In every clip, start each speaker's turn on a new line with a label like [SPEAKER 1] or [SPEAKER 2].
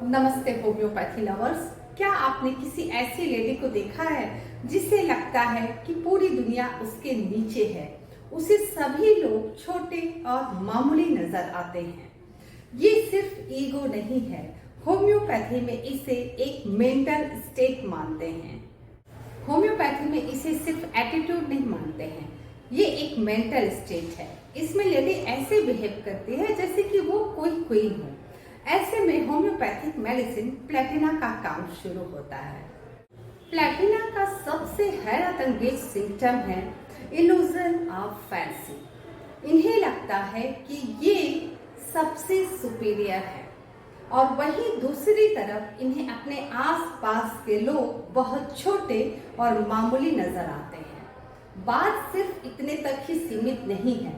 [SPEAKER 1] नमस्ते homeopathy lovers. क्या आपने किसी ऐसी लेडी को देखा है जिसे लगता है कि पूरी दुनिया उसके नीचे है? उसे सभी लोग छोटे और मामूली नजर आते हैं। ये सिर्फ ईगो नहीं है, होम्योपैथी में इसे एक मेंटल स्टेट मानते हैं। होम्योपैथी में इसे सिर्फ एटीट्यूड नहीं मानते हैं, ये एक मेंटल स्टेट है। इसमें लेडी ऐसे बिहेव करती है जैसे कि वो कोई क्वीन हो। ऐसे में होम्योपैथिक मेडिसिन प्लेटिना का काम शुरू होता है। प्लेटिना का सबसे हैरत अंगेज सिम्टम है इल्यूजन ऑफ फैंसी। इन्हें लगता है कि ये सबसे सुपीरियर है और वहीं दूसरी तरफ इन्हें अपने आसपास के लोग बहुत छोटे और मामूली नजर आते हैं। बात सिर्फ इतने तक ही सीमित नहीं है,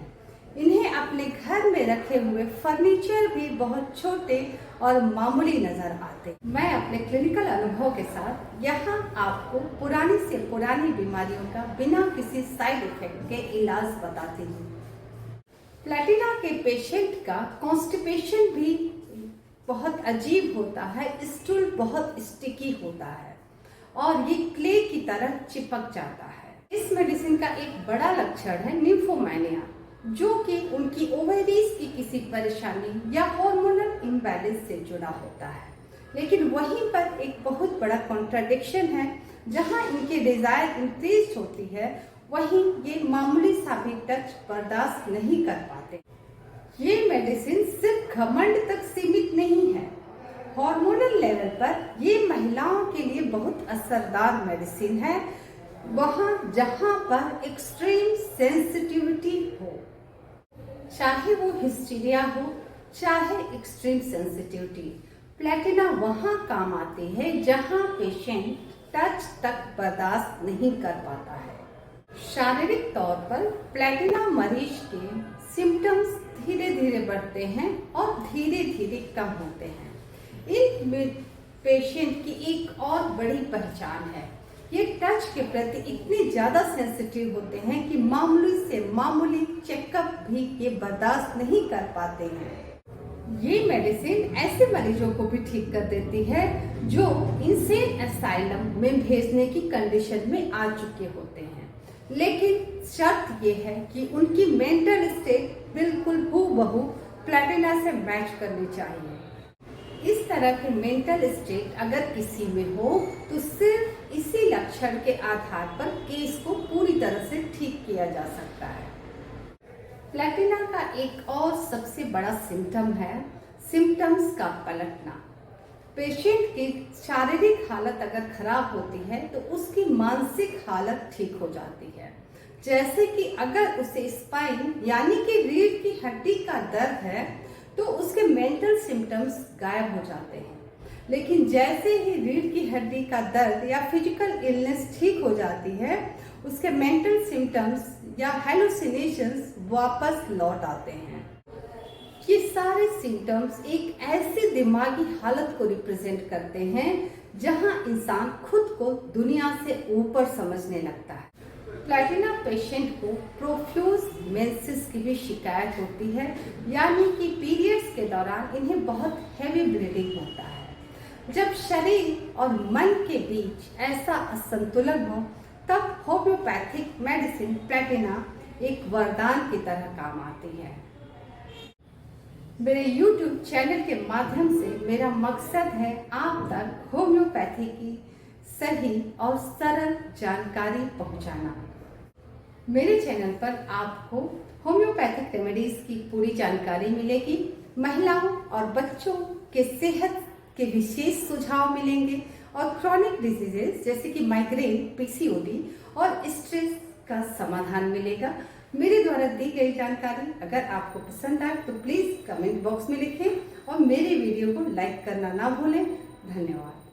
[SPEAKER 1] इन्हें अपने घर में रखे हुए फर्नीचर भी बहुत छोटे और मामूली नजर आते। मैं अपने क्लिनिकल अनुभव के साथ यहाँ आपको पुरानी से पुरानी बीमारियों का बिना किसी साइड इफेक्ट के इलाज बताती हूँ। प्लेटिना के पेशेंट का कॉन्स्टिपेशन भी बहुत अजीब होता है, स्टूल बहुत स्टिकी होता है और ये क्ले की तरह चिपक जाता है। इस मेडिसिन का एक बड़ा लक्षण है निम्फोमेनिया, जो कि उनकी ओवरीज की किसी परेशानी या हार्मोनल इम्बैलेंस से जुड़ा होता है। लेकिन वहीं पर एक बहुत बड़ा कॉन्ट्राडिक्शन है, जहां इनकी डिजायर इंक्रीज होती है वहीं ये मामूली सा भी टच बर्दाश्त नहीं कर पाते। ये मेडिसिन सिर्फ घमंड तक सीमित नहीं है, हार्मोनल लेवल पर ये महिलाओं के लिए बहुत असरदार मेडिसिन है, वहां जहां पर एक्सट्रीम सेंसिटिविटी हो, चाहे वो हिस्टीरिया हो चाहे एक्सट्रीम सेंसिटिविटी। प्लेटिना वहां काम आती है जहां पेशेंट टच तक बर्दाश्त नहीं कर पाता है। शारीरिक तौर पर प्लेटिना मरीज के सिम्टम्स धीरे धीरे बढ़ते हैं और धीरे धीरे कम होते हैं। इन पेशेंट की एक और बड़ी पहचान है, ये टच के प्रति इतने ज्यादा सेंसिटिव होते हैं कि मामूली से मामूली चेकअप भी ये बर्दाश्त नहीं कर पाते हैं। ये मेडिसिन ऐसे मरीजों को भी ठीक कर देती है जो इंसेन असाइलम में भेजने की कंडीशन में आ चुके होते हैं, लेकिन शर्त ये है कि उनकी मेंटल स्टेट बिल्कुल हूबहू प्लेटिना से मैच करनी चाहिए। इस तरह के मेंटल स्टेट अगर किसी में हो तो सिर्फ इसी लक्षण के आधार पर केस को पूरी तरह से ठीक किया जा सकता है। प्लेटिना का एक और सबसे बड़ा सिम्टम है सिम्टम्स का पलटना। पेशेंट की शारीरिक हालत अगर खराब होती है तो उसकी मानसिक हालत ठीक हो जाती है। जैसे कि अगर उसे स्पाइन यानी कि रीढ़ की हड्डी का दर्द है तो उसके मेंटल सिम्टम्स गायब हो जाते हैं, लेकिन जैसे ही रीढ़ की हड्डी का दर्द या फिजिकल इलनेस ठीक हो जाती है, उसके मेंटल सिम्टम्स या हेलुसिनेशंस वापस लौट आते हैं। ये सारे सिम्टम्स एक ऐसी दिमागी हालत को रिप्रेजेंट करते हैं जहां इंसान खुद को दुनिया से ऊपर समझने लगता है। प्लेटिना पेशेंट को प्रोफ्यूज मेंसेस की भी शिकायत होती है, यानी कि पीरियड्स के दौरान इन्हें बहुत हैवी ब्लीडिंग होता है। जब शरीर और मन के बीच ऐसा असंतुलन हो तब होम्योपैथिक मेडिसिन प्लेटिना एक वरदान की तरह काम आती है। मेरे YouTube चैनल के माध्यम से मेरा मकसद है आप तक होम्योपैथी की सही और सरल जानकारी पहुंचाना। मेरे चैनल पर आपको होम्योपैथिक रेमेडीज की पूरी जानकारी मिलेगी, महिलाओं और बच्चों के सेहत के विशेष सुझाव मिलेंगे और क्रॉनिक डिजीजेस जैसे कि माइग्रेन, पीसीओडी और स्ट्रेस का समाधान मिलेगा। मेरे द्वारा दी गई जानकारी अगर आपको पसंद आए तो प्लीज कमेंट बॉक्स में लिखें और मेरे वीडियो को लाइक करना ना भूलें। धन्यवाद।